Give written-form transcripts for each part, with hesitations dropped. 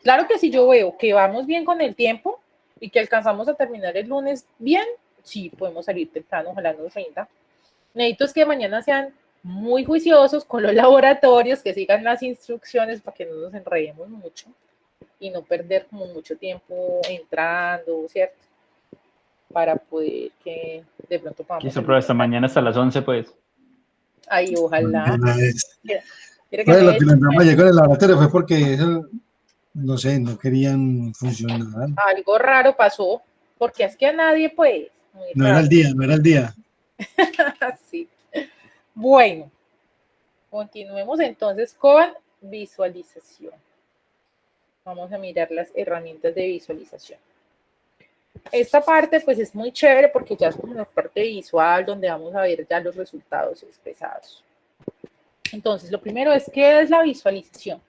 Claro que si yo veo que vamos bien con el tiempo y que alcanzamos a terminar el lunes bien, sí, podemos salir temprano, ojalá nos rinda. Necesito es que mañana sean muy juiciosos con los laboratorios, que sigan las instrucciones para que no nos enredemos mucho y no perder como mucho tiempo entrando, ¿cierto? Para poder que de pronto podamos Listo, pero salir. hasta mañana hasta las 11, pues. Ay, ojalá. Quiero que Bueno, me lo que echen. nos vamos a llegar al laboratorio fue porque eso, no sé, no querían funcionar. Algo raro pasó, porque es que a nadie, pues, muy No era raro. el día, no era el día. Sí. Bueno, continuemos entonces con visualización. Vamos a mirar las herramientas de visualización. Esta parte pues es muy chévere porque ya es como la parte visual donde vamos a ver ya los resultados expresados. Entonces, lo primero es, ¿qué es la visualización?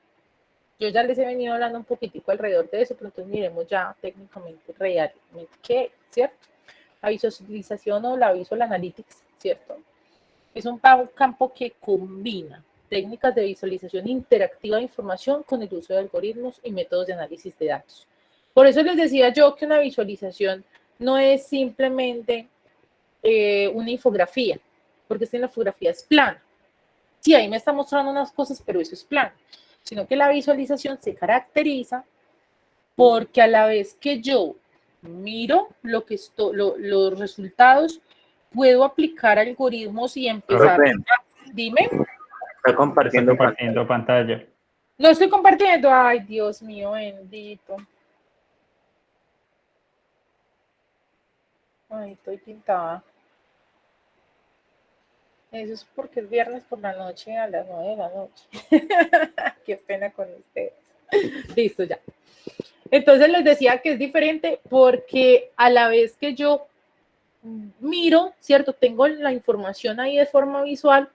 Yo ya les he venido hablando un poquitico alrededor de eso, pero entonces miremos ya técnicamente, realmente, ¿qué? ¿Cierto? La visualización o la Visual Analytics, ¿cierto? Es un campo que combina técnicas de visualización interactiva de información con el uso de algoritmos y métodos de análisis de datos. Por eso les decía yo que una visualización no es simplemente una infografía, porque esta infografía es plana. Sí, ahí me está mostrando unas cosas, pero eso es plano. Sino que la visualización se caracteriza porque a la vez que yo miro los resultados, puedo aplicar algoritmos y empezar. Dime. Está compartiendo pantalla. No estoy compartiendo. Ay, Dios mío, bendito. Ay, estoy pintada. Eso es porque es viernes por la noche a las 9 de la noche. Qué pena con ustedes. Listo, ya. Entonces les decía que es diferente porque a la vez que yo miro, ¿cierto? Tengo la información ahí de forma visual,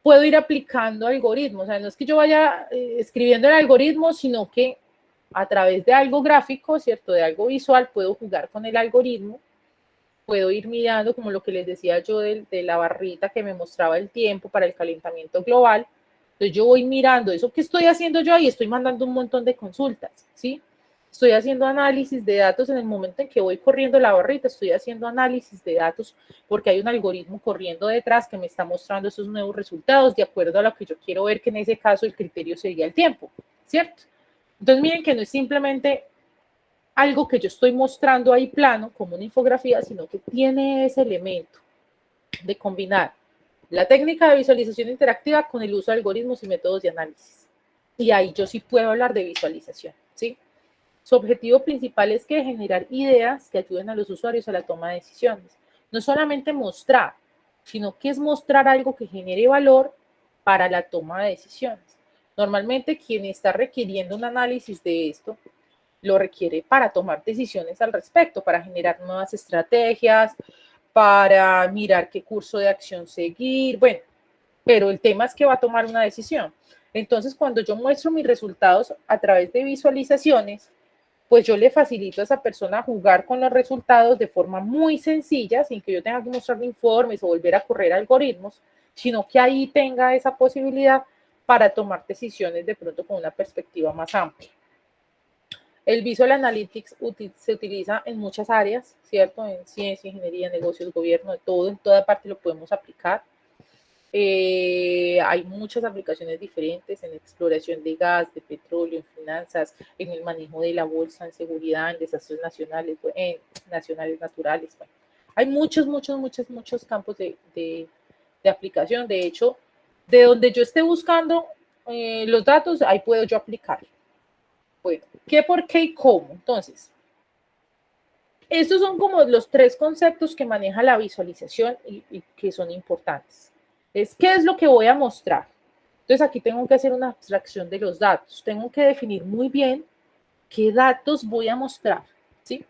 puedo ir aplicando algoritmos. O sea, no es que yo vaya escribiendo el algoritmo, sino que a través de algo gráfico, ¿cierto? De algo visual, puedo jugar con el algoritmo, puedo ir mirando, como lo que les decía yo de la barrita que me mostraba el tiempo para el calentamiento global. Entonces yo voy mirando eso que estoy haciendo yo ahí, estoy mandando un montón de consultas, ¿sí? Estoy haciendo análisis de datos en el momento en que voy corriendo la barrita, estoy haciendo análisis de datos porque hay un algoritmo corriendo detrás que me está mostrando esos nuevos resultados de acuerdo a lo que yo quiero ver, que en ese caso el criterio sería el tiempo, ¿cierto? Entonces miren que no es simplemente algo que yo estoy mostrando ahí plano como una infografía, sino que tiene ese elemento de combinar la técnica de visualización interactiva con el uso de algoritmos y métodos de análisis. Y ahí yo sí puedo hablar de visualización, ¿sí? Su objetivo principal es que generar ideas que ayuden a los usuarios a la toma de decisiones. No solamente mostrar, sino que es mostrar algo que genere valor para la toma de decisiones. Normalmente quien está requiriendo un análisis de esto lo requiere para tomar decisiones al respecto, para generar nuevas estrategias, para mirar qué curso de acción seguir, bueno, pero el tema es que va a tomar una decisión. Entonces, cuando yo muestro mis resultados a través de visualizaciones, pues yo le facilito a esa persona jugar con los resultados de forma muy sencilla, sin que yo tenga que mostrarle informes o volver a correr algoritmos, sino que ahí tenga esa posibilidad para tomar decisiones de pronto con una perspectiva más amplia. El Visual Analytics se utiliza en muchas áreas, ¿cierto? En ciencia, ingeniería, negocios, gobierno, de todo, en toda parte lo podemos aplicar. Hay muchas aplicaciones diferentes en exploración de gas, de petróleo, en finanzas, en el manejo de la bolsa, en seguridad, en desastres nacionales, nacionales naturales. Bueno, hay muchos campos de aplicación. De hecho, de donde yo esté buscando los datos, ahí puedo yo aplicar. Bueno, ¿qué, por qué y cómo? Entonces, estos son como los tres conceptos que maneja la visualización y que son importantes. ¿Qué es lo que voy a mostrar? Entonces, aquí tengo que hacer una abstracción de los datos. Tengo que definir muy bien qué datos voy a mostrar, ¿sí?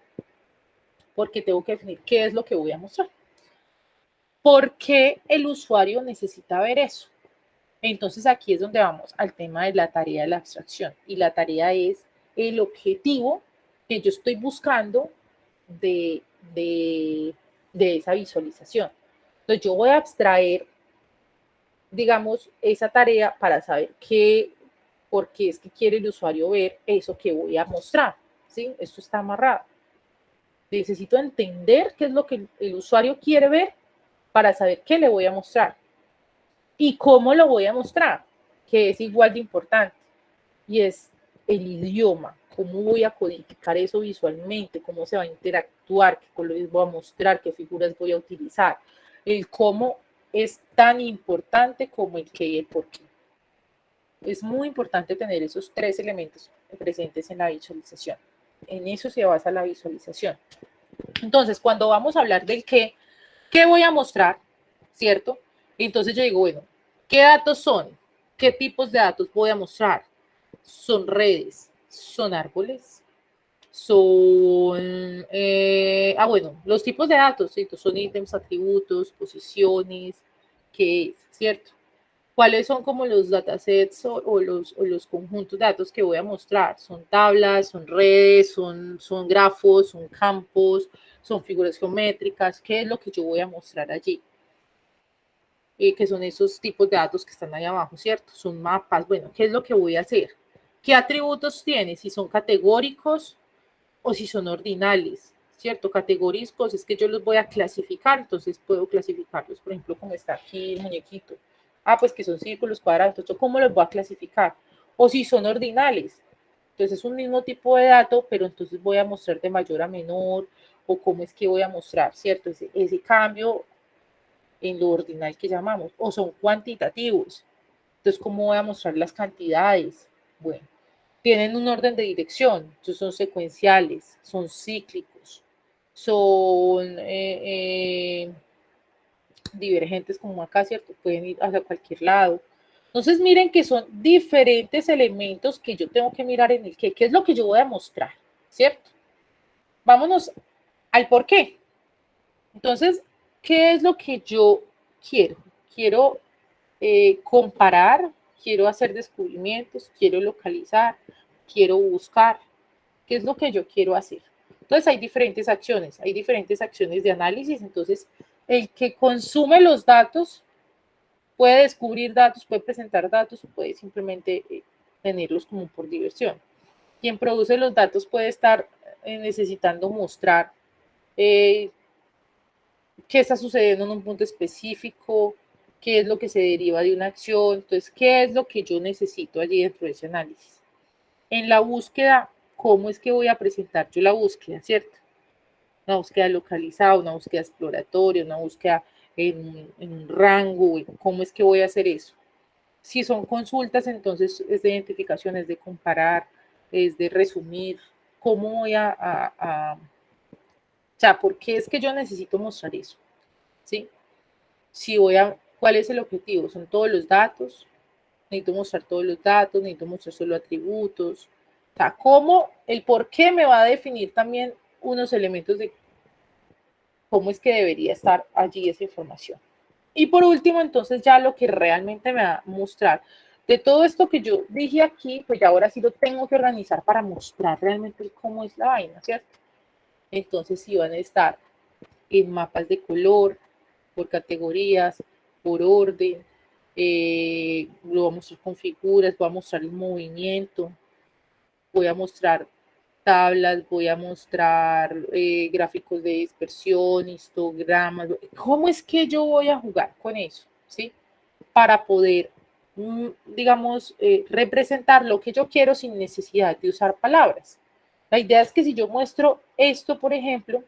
Porque tengo que definir qué es lo que voy a mostrar. ¿Por qué el usuario necesita ver eso? Entonces, aquí es donde vamos al tema de la tarea de la abstracción. Y la tarea es el objetivo que yo estoy buscando de esa visualización. Entonces, yo voy a abstraer, digamos, esa tarea para saber porque es que quiere el usuario ver eso que voy a mostrar, ¿sí? Esto está amarrado. Necesito entender qué es lo que el usuario quiere ver para saber qué le voy a mostrar y cómo lo voy a mostrar, que es igual de importante, y es el idioma, cómo voy a codificar eso visualmente, cómo se va a interactuar, qué colores voy a mostrar, qué figuras voy a utilizar. El cómo es tan importante como el qué y el por qué. Es muy importante tener esos tres elementos presentes en la visualización. En eso se basa la visualización. Entonces, cuando vamos a hablar del qué voy a mostrar? ¿Cierto? Entonces yo digo, bueno, ¿qué datos son? ¿Qué tipos de datos voy a mostrar? Son redes, son árboles, son, bueno, los tipos de datos, ¿cierto? Son ítems, atributos, posiciones, ¿qué es? ¿Cierto? ¿Cuáles son como los datasets o los conjuntos de datos que voy a mostrar? Son tablas, son redes, son grafos, son campos, son figuras geométricas. ¿Qué es lo que yo voy a mostrar allí? Que son esos tipos de datos que están ahí abajo, ¿cierto? Son mapas. Bueno, ¿qué es lo que voy a hacer? ¿Qué atributos tiene? Si son categóricos o si son ordinales, ¿cierto? Categóricos es que yo los voy a clasificar, entonces puedo clasificarlos, por ejemplo, como está aquí el muñequito. Pues que son círculos, cuadrados, entonces, ¿cómo los voy a clasificar? O si son ordinales, entonces es un mismo tipo de dato, pero entonces voy a mostrar de mayor a menor, o cómo es que voy a mostrar, ¿cierto? Ese cambio en lo ordinal que llamamos, o son cuantitativos, entonces, ¿cómo voy a mostrar las cantidades? Bueno, tienen un orden de dirección, entonces son secuenciales, son cíclicos, son divergentes como acá, ¿cierto? Pueden ir hacia cualquier lado. Entonces, miren que son diferentes elementos que yo tengo que mirar en el qué es lo que yo voy a mostrar, ¿cierto? Vámonos al por qué. Entonces, ¿qué es lo que yo quiero? Quiero comparar, quiero hacer descubrimientos, quiero localizar, quiero buscar. ¿Qué es lo que yo quiero hacer? Entonces hay diferentes acciones de análisis. Entonces, el que consume los datos puede descubrir datos, puede presentar datos o puede simplemente tenerlos como por diversión. Quien produce los datos puede estar necesitando mostrar qué está sucediendo en un punto específico, qué es lo que se deriva de una acción, entonces, qué es lo que yo necesito allí dentro de ese análisis. En la búsqueda, ¿cómo es que voy a presentar yo la búsqueda, cierto? Una búsqueda localizada, una búsqueda exploratoria, una búsqueda en un rango, ¿cómo es que voy a hacer eso? Si son consultas, entonces es de identificación, es de comparar, es de resumir, ¿cómo voy o sea, ¿por qué es que yo necesito mostrar eso? ¿Sí? Si ¿cuál es el objetivo? Son todos los datos, necesito mostrar todos los datos, necesito mostrar solo atributos. O sea, cómo, el por qué me va a definir también unos elementos de cómo es que debería estar allí esa información. Y por último, entonces ya lo que realmente me va a mostrar. De todo esto que yo dije aquí, pues ya ahora sí lo tengo que organizar para mostrar realmente cómo es la vaina, ¿cierto? Entonces sí van a estar en mapas de color, por categorías, por orden, lo voy a mostrar con figuras, voy a mostrar el movimiento, voy a mostrar tablas, voy a mostrar gráficos de dispersión, histogramas. ¿Cómo es que yo voy a jugar con eso? ¿Sí? Para poder, digamos, representar lo que yo quiero sin necesidad de usar palabras. La idea es que si yo muestro esto, por ejemplo,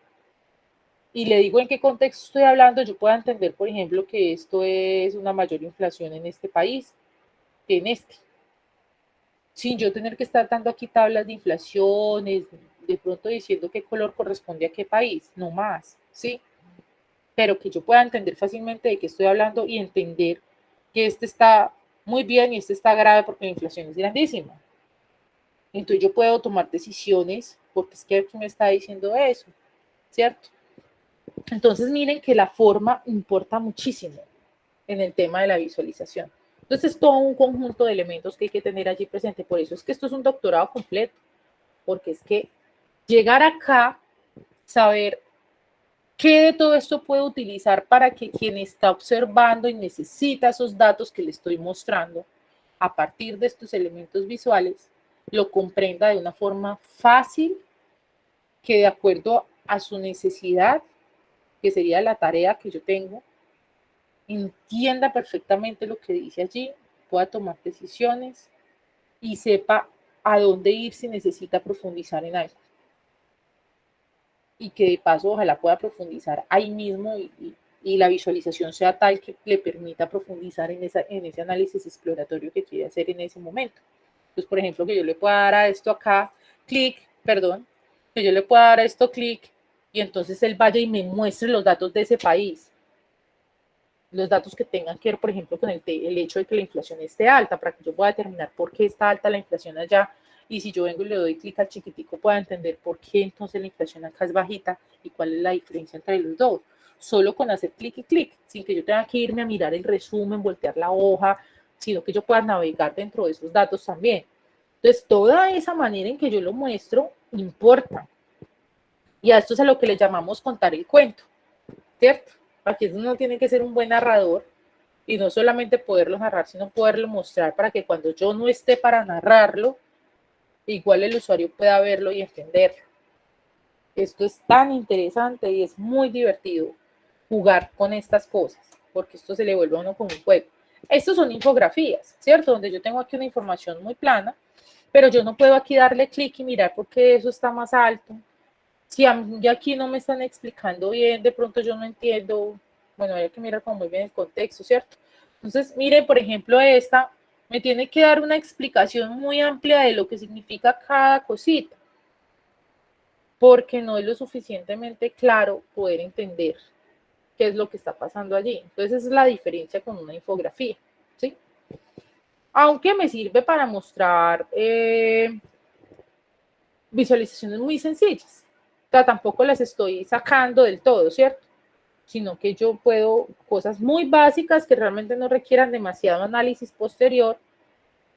y le digo en qué contexto estoy hablando, yo pueda entender, por ejemplo, que esto es una mayor inflación en este país que en este. Sin yo tener que estar dando aquí tablas de inflaciones, de pronto diciendo qué color corresponde a qué país, no más, ¿sí? Pero que yo pueda entender fácilmente de qué estoy hablando y entender que este está muy bien y este está grave porque la inflación es grandísima. Entonces yo puedo tomar decisiones porque es que me está diciendo eso, ¿cierto? Entonces miren que la forma importa muchísimo en el tema de la visualización. Entonces es todo un conjunto de elementos que hay que tener allí presente. Por eso es que esto es un doctorado completo, porque es que llegar acá, saber qué de todo esto puedo utilizar para que quien está observando y necesita esos datos que le estoy mostrando, a partir de estos elementos visuales, lo comprenda de una forma fácil, que de acuerdo a su necesidad, que sería la tarea que yo tengo, entienda perfectamente lo que dice allí, pueda tomar decisiones y sepa a dónde ir si necesita profundizar en algo. Y que de paso ojalá pueda profundizar ahí mismo y la visualización sea tal que le permita profundizar en ese análisis exploratorio que quiere hacer en ese momento. Entonces, por ejemplo, que yo le pueda dar a esto acá, clic, perdón, que yo le pueda dar a esto clic y entonces él vaya y me muestre los datos de ese país. Los datos que tengan que ver, por ejemplo, con el hecho de que la inflación esté alta, para que yo pueda determinar por qué está alta la inflación allá. Y si yo vengo y le doy clic al chiquitico, pueda entender por qué entonces la inflación acá es bajita y cuál es la diferencia entre los dos. Solo con hacer clic y clic, sin que yo tenga que irme a mirar el resumen, voltear la hoja, sino que yo pueda navegar dentro de esos datos también. Entonces, toda esa manera en que yo lo muestro importa. Y a esto es a lo que le llamamos contar el cuento, ¿cierto? Aquí uno tiene que ser un buen narrador y no solamente poderlo narrar, sino poderlo mostrar para que cuando yo no esté para narrarlo, igual el usuario pueda verlo y entenderlo. Esto es tan interesante y es muy divertido jugar con estas cosas, porque esto se le vuelve a uno como un juego. Estos son infografías, ¿cierto? Donde yo tengo aquí una información muy plana, pero yo no puedo aquí darle clic y mirar por qué eso está más alto. Si a mí aquí no me están explicando bien, de pronto yo no entiendo, bueno, hay que mirar como muy bien el contexto, ¿cierto? Entonces, mire, por ejemplo, esta me tiene que dar una explicación muy amplia de lo que significa cada cosita, porque no es lo suficientemente claro poder entender qué es lo que está pasando allí. Entonces, esa es la diferencia con una infografía, ¿sí? Aunque me sirve para mostrar visualizaciones muy sencillas. O sea, tampoco las estoy sacando del todo, ¿cierto? Sino que yo puedo, cosas muy básicas que realmente no requieran demasiado análisis posterior,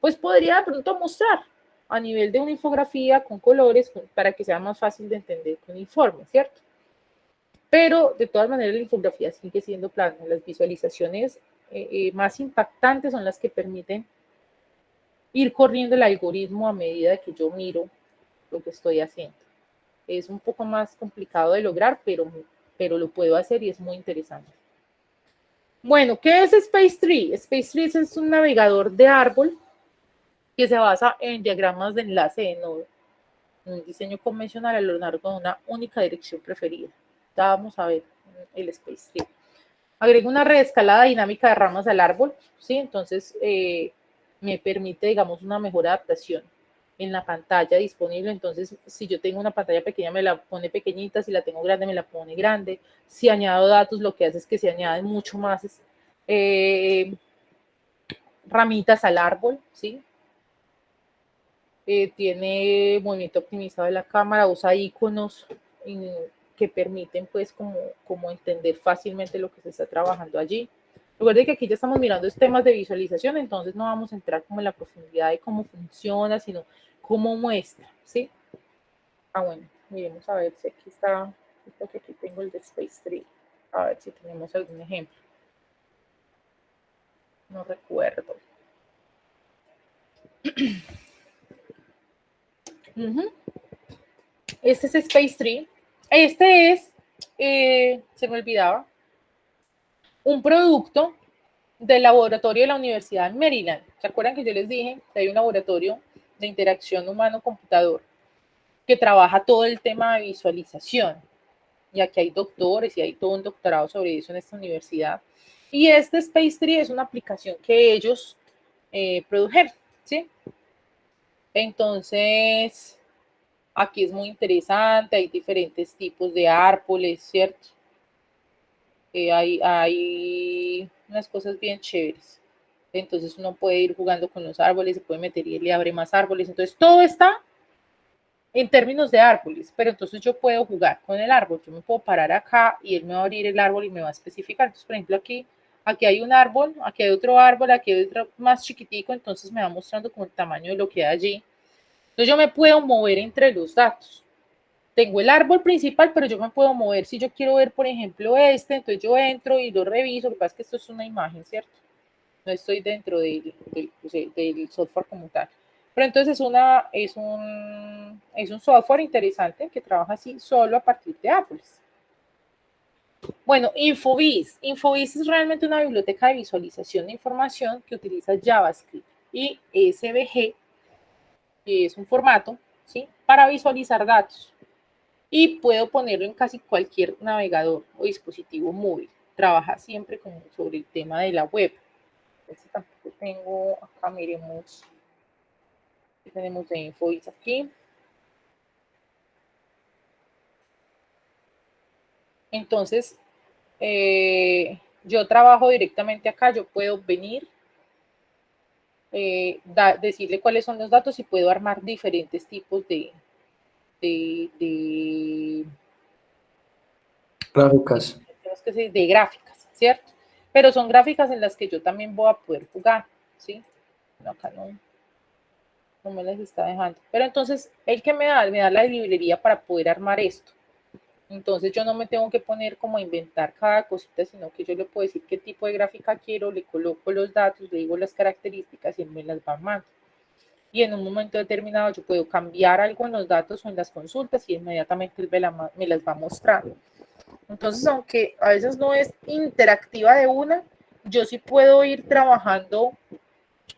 pues podría de pronto mostrar a nivel de una infografía con colores para que sea más fácil de entender que un informe, ¿cierto? Pero de todas maneras la infografía sigue siendo plana. Las visualizaciones más impactantes son las que permiten ir corriendo el algoritmo a medida que yo miro lo que estoy haciendo. Es un poco más complicado de lograr, pero lo puedo hacer y es muy interesante. Bueno, ¿qué es Space Tree? Space Tree es un navegador de árbol que se basa en diagramas de enlace de nodo, un diseño convencional a lo largo de una única dirección preferida. Ya vamos a ver el Space Tree. Agrega una reescalada dinámica de ramas al árbol, ¿sí? Entonces me permite, digamos, una mejor adaptación en la pantalla disponible. Entonces, si yo tengo una pantalla pequeña, me la pone pequeñita, si la tengo grande, me la pone grande. Si añado datos, lo que hace es que se añaden mucho más ramitas al árbol, ¿sí? Tiene movimiento optimizado de la cámara, usa iconos que permiten pues como entender fácilmente lo que se está trabajando allí. Recuerden que aquí ya estamos mirando temas de visualización, entonces no vamos a entrar como en la profundidad de cómo funciona, sino cómo muestra, ¿sí? Bueno, miremos a ver si aquí está, creo que aquí tengo el de Space Tree, a ver si tenemos algún ejemplo. No recuerdo. Este es Space Tree. Este es, se me olvidaba, un producto del laboratorio de la Universidad de Maryland. ¿Se acuerdan que yo les dije que hay un laboratorio de interacción humano-computador que trabaja todo el tema de visualización? Y aquí hay doctores y hay todo un doctorado sobre eso en esta universidad. Y este Space Tree es una aplicación que ellos produjeron, ¿sí? Entonces, aquí es muy interesante, hay diferentes tipos de árboles, ¿cierto? Hay unas cosas bien chéveres. Entonces uno puede ir jugando con los árboles, se puede meter y le abre más árboles. Entonces todo está en términos de árboles, pero entonces yo puedo jugar con el árbol. Yo me puedo parar acá y él me va a abrir el árbol y me va a especificar. Entonces, por ejemplo, aquí hay un árbol, aquí hay otro árbol, aquí hay otro más chiquitico, entonces me va mostrando como el tamaño de lo que hay allí. Entonces yo me puedo mover entre los datos. Tengo el árbol principal, pero yo me puedo mover. Si yo quiero ver, por ejemplo, entonces yo entro y lo reviso. Lo que pasa es que esto es una imagen, ¿cierto? no estoy dentro del software como tal. Pero entonces es un software interesante que trabaja así solo a partir de Apples. Bueno, Infobase. Infobase es realmente una biblioteca de visualización de información que utiliza JavaScript y SVG, que es un formato, ¿sí?, para visualizar datos. Y puedo ponerlo en casi cualquier navegador o dispositivo móvil. Trabaja siempre sobre el tema de la web. Este tampoco tengo, acá miremos, tenemos de Infobase aquí. Entonces, yo trabajo directamente acá, yo puedo venir, decirle cuáles son los datos y puedo armar diferentes tipos de Gráficas. de gráficas, ¿cierto? Pero son gráficas en las que yo también voy a poder jugar, ¿sí? No, acá no me las está dejando. Pero entonces, el que me da la librería para poder armar esto. Entonces yo no me tengo que poner como a inventar cada cosita, sino que yo le puedo decir qué tipo de gráfica quiero, le coloco los datos, le digo las características y él me las va armando. Y en un momento determinado yo puedo cambiar algo en los datos o en las consultas y inmediatamente él me las va mostrando. Entonces, aunque a veces no es interactiva de una, yo sí puedo ir trabajando,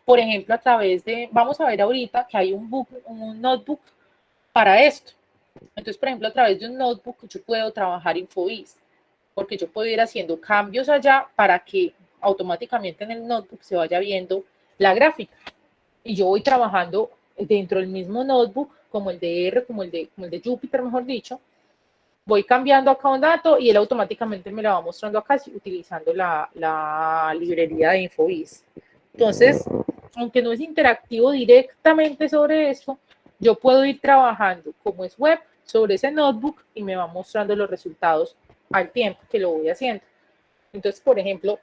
por ejemplo, a través de, vamos a ver ahorita que hay un notebook para esto. Entonces, por ejemplo, a través de un notebook yo puedo trabajar Infobase, porque yo puedo ir haciendo cambios allá para que automáticamente en el notebook se vaya viendo la gráfica. Y yo voy trabajando dentro del mismo notebook, como el de R, como el de Jupyter, mejor dicho. Voy cambiando acá un dato y él automáticamente me lo va mostrando acá utilizando la librería de Infobase. Entonces, aunque no es interactivo directamente sobre eso, yo puedo ir trabajando como es web sobre ese notebook y me va mostrando los resultados al tiempo que lo voy haciendo. Entonces, por ejemplo,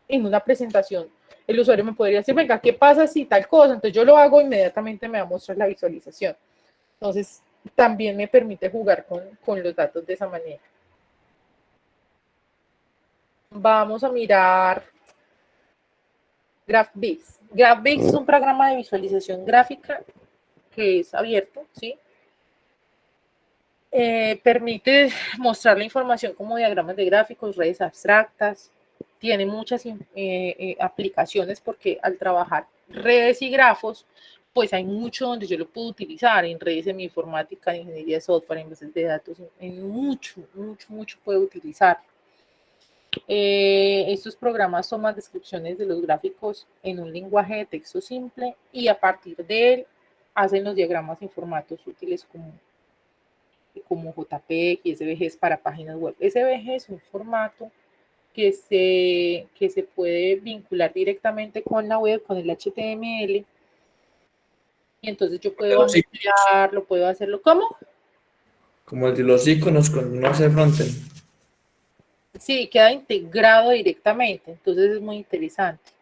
en una presentación, el usuario me podría decir, venga, ¿qué pasa si tal cosa? Entonces yo lo hago, inmediatamente me va a mostrar la visualización. Entonces, también me permite jugar con los datos de esa manera. Vamos a mirar GraphViz. GraphViz es un programa de visualización gráfica que es abierto, ¿sí? Permite mostrar la información como diagramas de gráficos, redes abstractas. Tiene muchas aplicaciones porque al trabajar redes y grafos, pues hay mucho donde yo lo puedo utilizar en redes semi-informática, en ingeniería de software, en bases de datos, en mucho puedo utilizar. Estos programas toman descripciones de los gráficos en un lenguaje de texto simple y a partir de él hacen los diagramas en formatos útiles como JPEG y SVGs para páginas web. SVG es un formato que se puede vincular directamente con la web, con el HTML, y entonces yo puedo ampliarlo, puedo hacerlo. ¿Cómo? Como el de los iconos con no hace frontend. Sí, queda integrado directamente, entonces es muy interesante.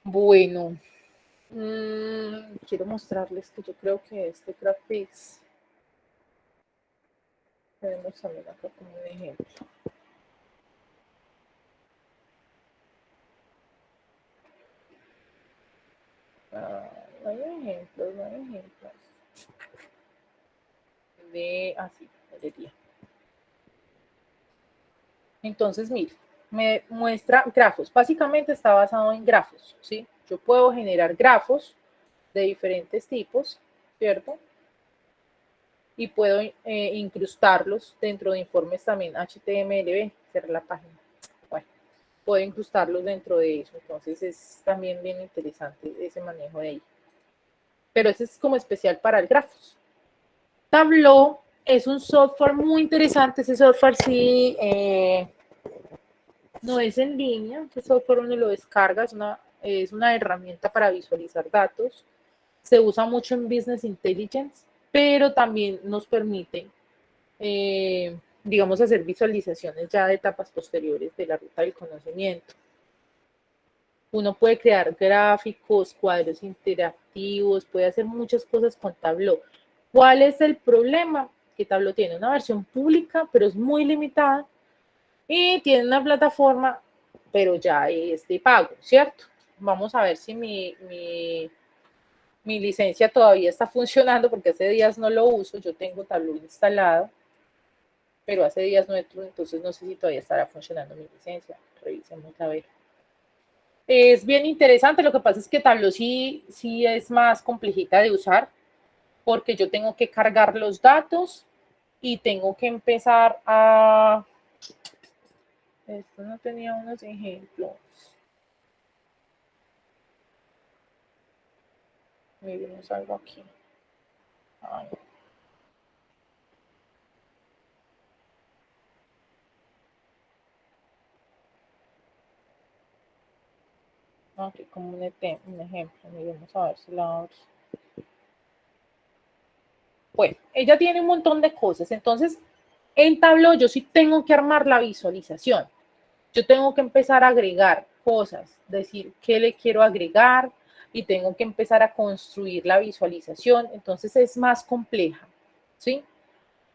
Bueno, quiero mostrarles que yo creo que este GraphViz tenemos también acá como un ejemplo. No hay ejemplos. Así, galería. Entonces, mire, me muestra grafos. Básicamente está basado en grafos, ¿sí? Yo puedo generar grafos de diferentes tipos, ¿cierto? Y puedo incrustarlos dentro de informes también HTML. Cerrar la página. Bueno, puedo incrustarlos dentro de eso. Entonces, es también bien interesante ese manejo de ahí. Pero ese es como especial para el grafos. Tableau es un software muy interesante. Ese software sí no es en línea. Ese software uno lo descarga, es una herramienta para visualizar datos. Se usa mucho en Business Intelligence, pero también nos permite, digamos, hacer visualizaciones ya de etapas posteriores de la ruta del conocimiento. Uno puede crear gráficos, cuadros interactivos, puede hacer muchas cosas con Tableau. ¿Cuál es el problema? Que Tableau tiene una versión pública, pero es muy limitada, y tiene una plataforma, pero ya es de pago, ¿cierto? vamos a ver si mi licencia todavía está funcionando, porque hace días no lo uso. Yo tengo Tableau instalado, pero hace días no entro, entonces no sé si todavía estará funcionando mi licencia. Revisemos a ver. Es bien interesante, lo que pasa es que Tableau sí es más complejita de usar, porque yo tengo que cargar los datos y tengo que empezar a... Esto no tenía unos ejemplos. Miremos algo aquí. Ay. Aquí como un ejemplo. Miremos a ver si la abro. Bueno, ella tiene un montón de cosas. Entonces, en Tableau yo sí tengo que armar la visualización. Yo tengo que empezar a agregar cosas, decir qué le quiero agregar y tengo que empezar a construir la visualización. Entonces es más compleja, ¿sí?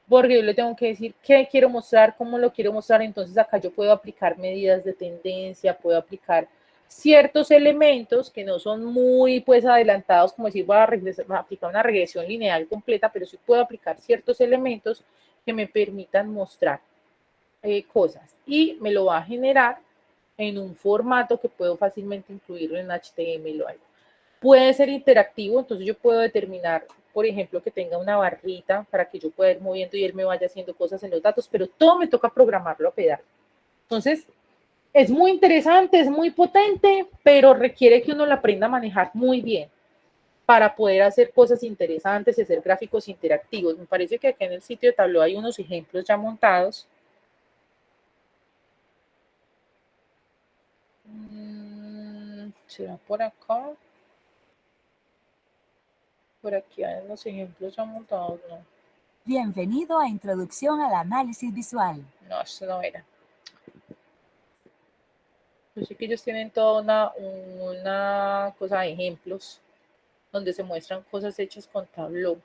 Porque yo le tengo que decir qué quiero mostrar, cómo lo quiero mostrar. Entonces acá yo puedo aplicar medidas de tendencia, puedo aplicar ciertos elementos que no son muy pues adelantados, como decir voy a aplicar una regresión lineal completa, pero sí puedo aplicar ciertos elementos que me permitan mostrar cosas, y me lo va a generar en un formato que puedo fácilmente incluirlo en HTML o algo. Puede ser interactivo, entonces yo puedo determinar, por ejemplo, que tenga una barrita para que yo pueda ir moviendo y él me vaya haciendo cosas en los datos, pero todo me toca programarlo a pedal. Entonces, es muy interesante, es muy potente, pero requiere que uno lo aprenda a manejar muy bien para poder hacer cosas interesantes y hacer gráficos interactivos. Me parece que aquí en el sitio de Tableau hay unos ejemplos ya montados. ¿Será por acá? Por aquí hay unos ejemplos ya montados, ¿no? Bienvenido a Introducción al Análisis Visual. No, esto no era. Yo sé que ellos tienen toda una cosa de ejemplos donde se muestran cosas hechas con Tableau.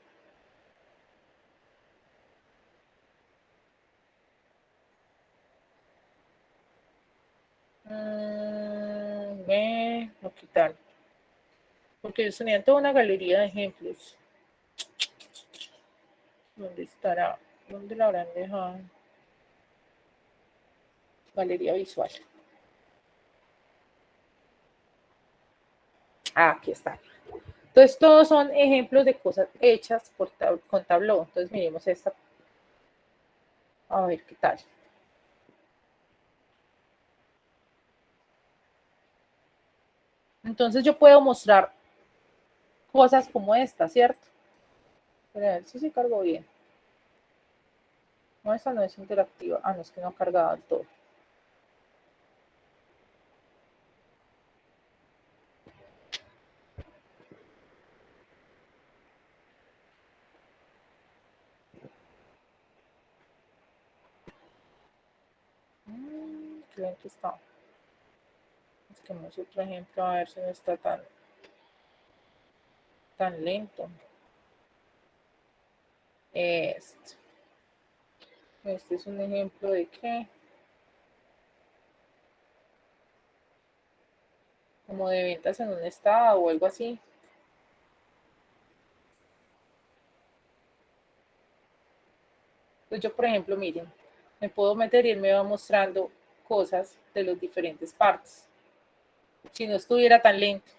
Voy a quitar. Porque ellos tenían toda una galería de ejemplos. ¿Dónde estará? ¿Dónde la habrán dejado? Galería visual. Ah, aquí está. Entonces, todos son ejemplos de cosas hechas con Tableau. Entonces, miremos esta. A ver qué tal. Entonces, yo puedo mostrar cosas como esta, ¿cierto? Pero a ver si se cargó bien. No, esta no es interactiva. Ah, no, es que no ha cargado del todo. Qué lento está. Busquemos otro ejemplo a ver si no está tan lento. Este es un ejemplo de qué. Como de ventas en un estado o algo así. Pues yo, por ejemplo, miren, me puedo meter y él me va mostrando cosas de las diferentes partes. Si no estuviera tan lento.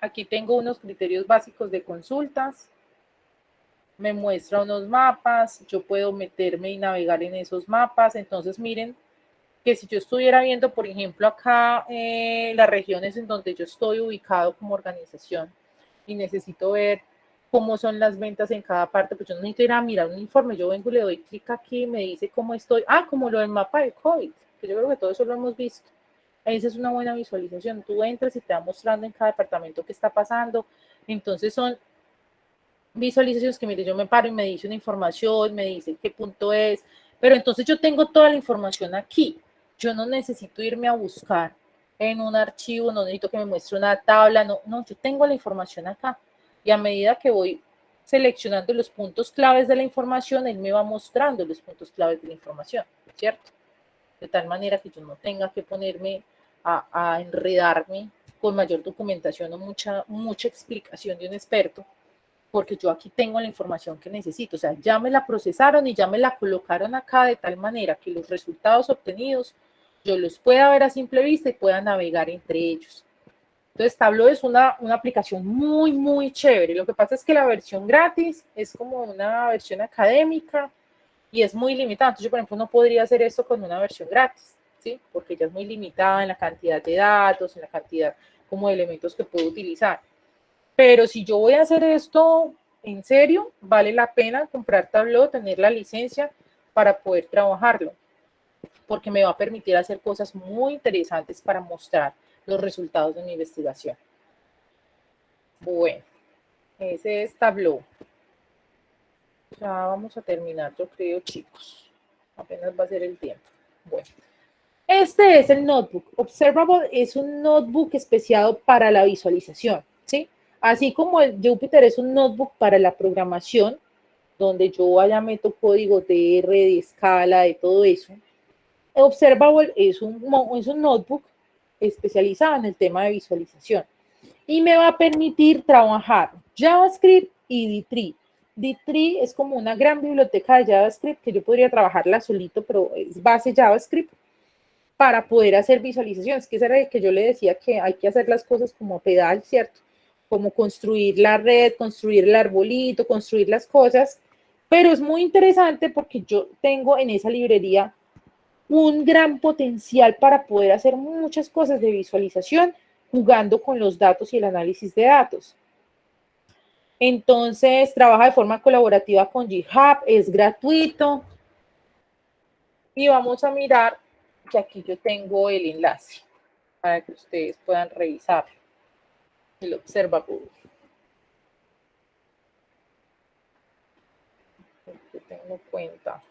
Aquí tengo unos criterios básicos de consultas. Me muestra unos mapas. Yo puedo meterme y navegar en esos mapas. Entonces, miren que si yo estuviera viendo, por ejemplo, acá las regiones en donde yo estoy ubicado como organización y necesito ver cómo son las ventas en cada parte, pues yo no necesito ir a mirar un informe, yo vengo y le doy clic aquí y me dice cómo estoy. Ah, como lo del mapa de COVID, que yo creo que todo eso lo hemos visto. Esa es una buena visualización. Tú entras y te va mostrando en cada departamento qué está pasando. Entonces son visualizaciones que, mire, yo me paro y me dice una información, me dice qué punto es, pero entonces yo tengo toda la información aquí. Yo no necesito irme a buscar en un archivo, no necesito que me muestre una tabla, no, yo tengo la información acá. Y a medida que voy seleccionando los puntos claves de la información, él me va mostrando los puntos claves de la información, ¿cierto? De tal manera que yo no tenga que ponerme a enredarme con mayor documentación o mucha explicación de un experto, porque yo aquí tengo la información que necesito, o sea, ya me la procesaron y ya me la colocaron acá de tal manera que los resultados obtenidos yo los pueda ver a simple vista y pueda navegar entre ellos. Entonces, Tableau es una aplicación muy, muy chévere. Lo que pasa es que la versión gratis es como una versión académica y es muy limitada. Entonces, yo, por ejemplo, no podría hacer esto con una versión gratis, ¿sí? Porque ya es muy limitada en la cantidad de datos, en la cantidad como de elementos que puedo utilizar. Pero si yo voy a hacer esto en serio, vale la pena comprar Tableau, tener la licencia para poder trabajarlo, porque me va a permitir hacer cosas muy interesantes para mostrar los resultados de mi investigación. Bueno, ese es Tableau. Ya vamos a terminar, yo creo, chicos. Apenas va a ser el tiempo. Bueno, este es el notebook. Observable es un notebook especiado para la visualización, ¿sí? Así como el Jupyter es un notebook para la programación, donde yo allá meto código de R, de escala, de todo eso. Observable es un notebook especializado en el tema de visualización y me va a permitir trabajar JavaScript y D3. D3 es como una gran biblioteca de JavaScript que yo podría trabajarla solito, pero es base JavaScript para poder hacer visualizaciones, que ese era el que yo le decía que hay que hacer las cosas como pedal, ¿cierto? Como construir la red, construir el arbolito, construir las cosas, pero es muy interesante porque yo tengo en esa librería un gran potencial para poder hacer muchas cosas de visualización jugando con los datos y el análisis de datos. Entonces, trabaja de forma colaborativa con GitHub, es gratuito. Y vamos a mirar que aquí yo tengo el enlace para que ustedes puedan revisar el Observable. Yo tengo cuenta.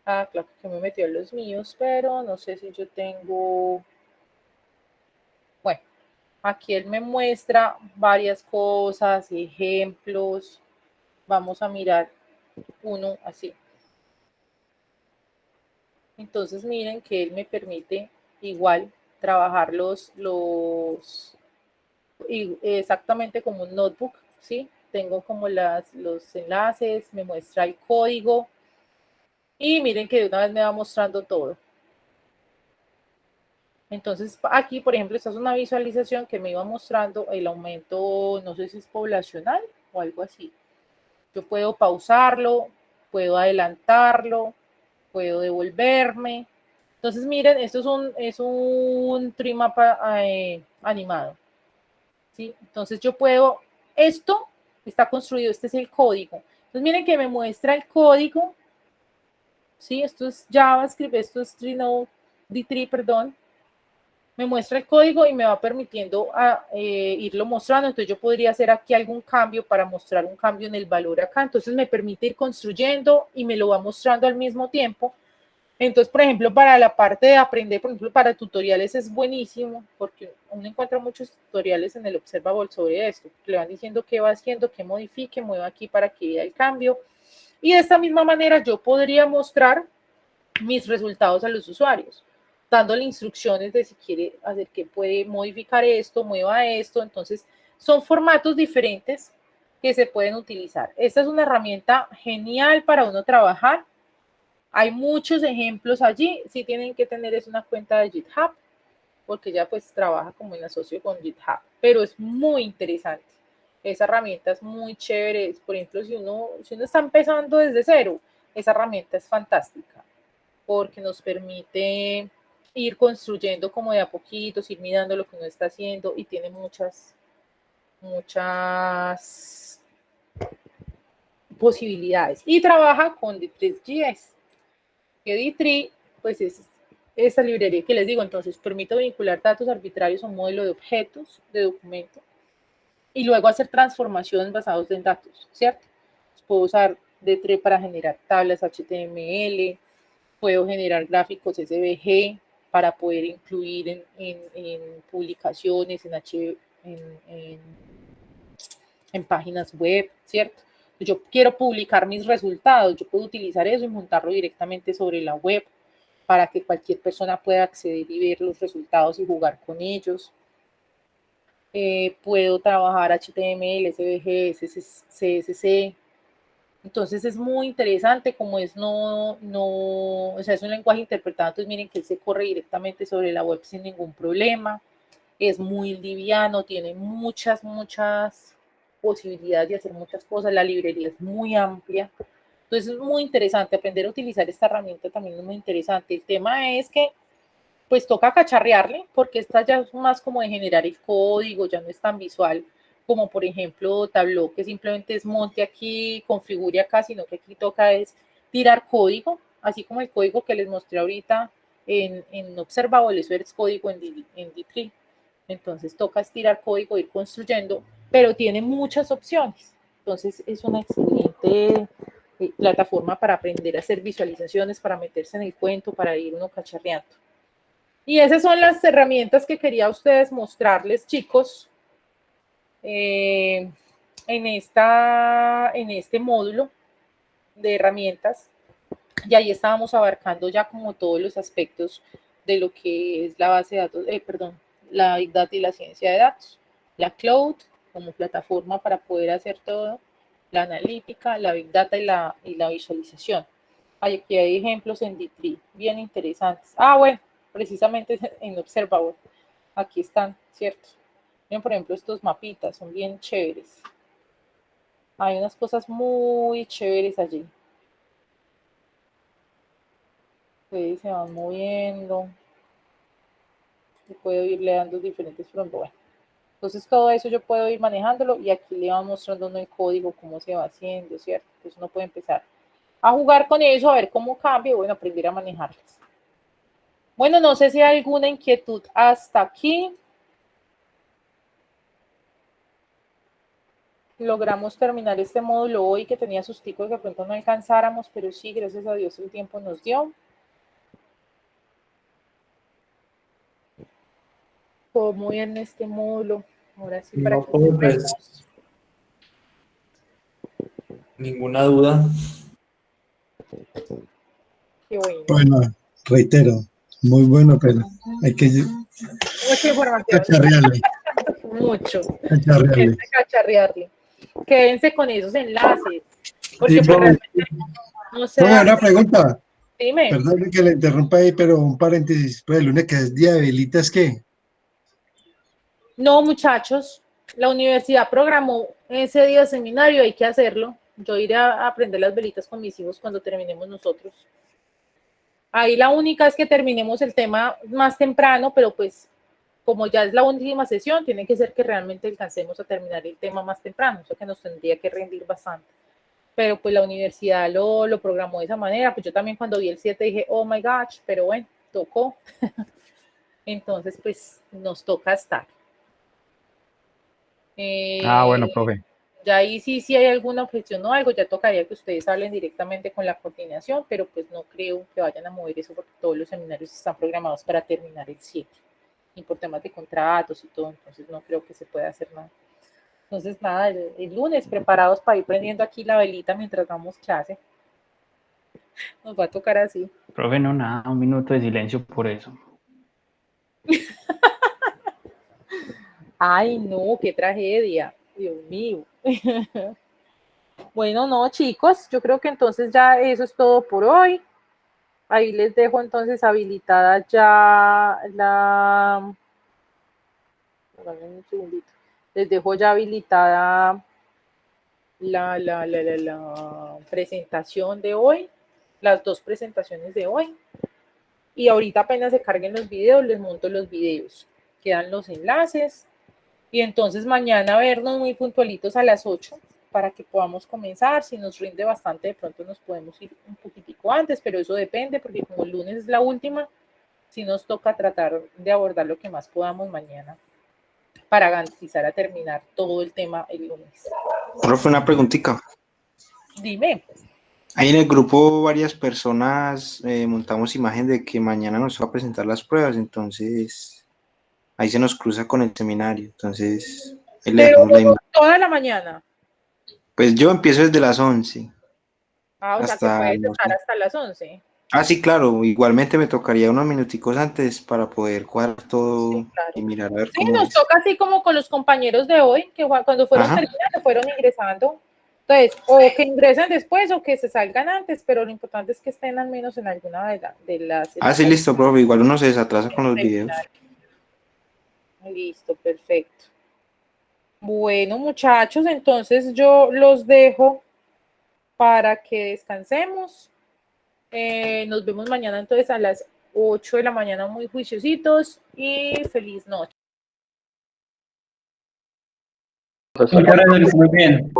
Ah, claro que me metió en los míos, pero no sé si yo tengo... Bueno, aquí él me muestra varias cosas, ejemplos. Vamos a mirar uno así. Entonces miren que él me permite igual trabajar exactamente como un notebook, ¿sí? Tengo como los enlaces, me muestra el código y miren que de una vez me va mostrando todo. Entonces aquí, por ejemplo, esta es una visualización que me iba mostrando el aumento, no sé si es poblacional o algo así. Yo puedo pausarlo, puedo adelantarlo, puedo devolverme. Entonces miren, esto es un tree mapa animado. ¿Sí? Entonces yo puedo, esto está construido, este es el código. Entonces miren que me muestra el código, ¿sí? Esto es JavaScript, esto es D3, perdón. Me muestra el código y me va permitiendo irlo mostrando. Entonces yo podría hacer aquí algún cambio para mostrar un cambio en el valor acá. Entonces me permite ir construyendo y me lo va mostrando al mismo tiempo. Entonces, por ejemplo, para la parte de aprender, por ejemplo, para tutoriales es buenísimo porque uno encuentra muchos tutoriales en el Observable sobre esto. Le van diciendo qué va haciendo, qué modifique, mueva aquí para que vea el cambio. Y de esta misma manera yo podría mostrar mis resultados a los usuarios, dándole instrucciones de si quiere hacer que puede modificar esto, mueva esto. Entonces, son formatos diferentes que se pueden utilizar. Esta es una herramienta genial para uno trabajar. Hay muchos ejemplos allí. Sí tienen que tener es una cuenta de GitHub, porque ya pues trabaja como en asocio con GitHub, pero es muy interesante. Esa herramienta es muy chévere. Por ejemplo, si uno está empezando desde cero, esa herramienta es fantástica, porque nos permite ir construyendo como de a poquitos, ir mirando lo que uno está haciendo y tiene muchas posibilidades. Y trabaja con D3.js. Que D3, pues es esta librería que les digo. Entonces, permite vincular datos arbitrarios a un modelo de objetos de documento y luego hacer transformaciones basadas en datos, ¿cierto? Puedo usar D3 para generar tablas HTML, puedo generar gráficos SVG para poder incluir en publicaciones, en páginas web, ¿cierto? Yo quiero publicar mis resultados, yo puedo utilizar eso y montarlo directamente sobre la web para que cualquier persona pueda acceder y ver los resultados y jugar con ellos. Puedo trabajar HTML, SVG, CSS. Entonces es muy interesante como es o sea, es un lenguaje interpretado, entonces miren que él se corre directamente sobre la web sin ningún problema, es muy liviano, tiene muchas posibilidades de hacer muchas cosas, la librería es muy amplia, entonces es muy interesante, aprender a utilizar esta herramienta también es muy interesante. El tema es que pues toca cacharrearle, porque esta ya es más como de generar el código, ya no es tan visual como por ejemplo Tableau, que simplemente es monte aquí, configure acá, sino que aquí toca es tirar código, así como el código que les mostré ahorita en Observable, eso es código en D3. Entonces toca estirar código, ir construyendo, pero tiene muchas opciones. Entonces es una excelente plataforma para aprender a hacer visualizaciones, para meterse en el cuento, para ir uno cacharreando. Y esas son las herramientas que quería a ustedes mostrarles, chicos, en este módulo de herramientas. Y ahí estábamos abarcando ya como todos los aspectos de lo que es la base de datos, la Big Data y la ciencia de datos. La Cloud como plataforma para poder hacer todo, la analítica, la Big Data y la visualización. Aquí hay ejemplos en D3 bien interesantes. Bueno, precisamente en Observable. Aquí están, ¿cierto? Miren, por ejemplo, estos mapitas son bien chéveres. Hay unas cosas muy chéveres allí. Ustedes se van moviendo. Yo puedo irle dando diferentes frontos. Bueno, entonces todo eso yo puedo ir manejándolo y aquí le va mostrando uno el código, cómo se va haciendo, ¿cierto? Entonces uno puede empezar a jugar con eso, a ver cómo cambia, bueno, aprender a manejarlas. Bueno, no sé si hay alguna inquietud hasta aquí. Logramos terminar este módulo hoy, que tenía sustico que de pronto no alcanzáramos, pero sí, gracias a Dios el tiempo nos dio. Todo muy bien en este módulo. Ahora sí, para No, que pues, ninguna duda. qué bueno. Bueno, reitero, muy bueno, pero hay que Mucha información. cacharrearle, Mucho. cacharrearle. Cacharrearle. Quédense con esos enlaces. Porque Sí, pues, profe. realmente no se No, da. una pregunta, Dime. perdón que le interrumpa ahí, pero un paréntesis, pues el lunes que es día de velitas, ¿qué? No, muchachos, la universidad programó ese día de seminario, hay que hacerlo. Yo iré a aprender las velitas con mis hijos cuando terminemos nosotros. Ahí la única es que terminemos el tema más temprano, pero pues como ya es la última sesión, tiene que ser que realmente alcancemos a terminar el tema más temprano, o sea que nos tendría que rendir bastante. Pero pues la universidad lo programó de esa manera, pues yo también cuando vi el 7 dije, oh my gosh, pero bueno, tocó. Entonces pues nos toca estar. Bueno, profe. Ya ahí sí hay alguna objeción o algo, ya tocaría que ustedes hablen directamente con la coordinación, pero pues no creo que vayan a mover eso porque todos los seminarios están programados para terminar el 7 y por temas de contratos y todo, entonces no creo que se pueda hacer nada. Entonces nada, el lunes preparados para ir prendiendo aquí la velita mientras damos clase. Nos va a tocar así. Profe, no, nada, un minuto de silencio por eso. Ay, no, qué tragedia. Dios mío. Bueno, no, chicos, yo creo que entonces ya eso es todo por hoy. Ahí les dejo entonces habilitada ya la... Un segundito. Les dejo ya habilitada la presentación de hoy, las dos presentaciones de hoy. Y ahorita apenas se carguen los videos, les monto los videos. Quedan los enlaces. Y entonces mañana vernos muy puntualitos a las 8 para que podamos comenzar. Si nos rinde bastante, de pronto nos podemos ir un poquitico antes, pero eso depende, porque como el lunes es la última, sí nos toca tratar de abordar lo que más podamos mañana para garantizar a terminar todo el tema el lunes. Profe, una preguntita. Dime. Ahí en el grupo varias personas montamos imagen de que mañana nos va a presentar las pruebas, entonces ahí se nos cruza con el seminario, entonces ahí le Pero dejamos la imagen. toda la mañana. Pues yo empiezo desde las 11. Ah, o sea que Hasta, puedes no estar sé. hasta las 11. Ah, sí, claro, igualmente me tocaría unos minuticos antes para poder cuadrar todo Sí, claro. y mirar a ver Sí, cómo nos es. toca así como con los compañeros de hoy, que cuando fueron Ajá. terminando, fueron ingresando. Entonces, o que ingresen después o que se salgan antes, pero lo importante es que estén al menos en alguna de las Ah, sí, etapas listo, profe, igual uno se desatrasa con los videos. preliminares. Listo, perfecto. Bueno, muchachos, entonces yo los dejo para que descansemos. Nos vemos mañana entonces a las 8 de la mañana muy juiciositos y feliz noche. Muchas gracias, muy bien.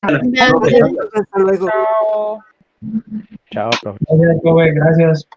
Gracias, hasta luego. Chao. Chao, profe. Gracias, profe, gracias.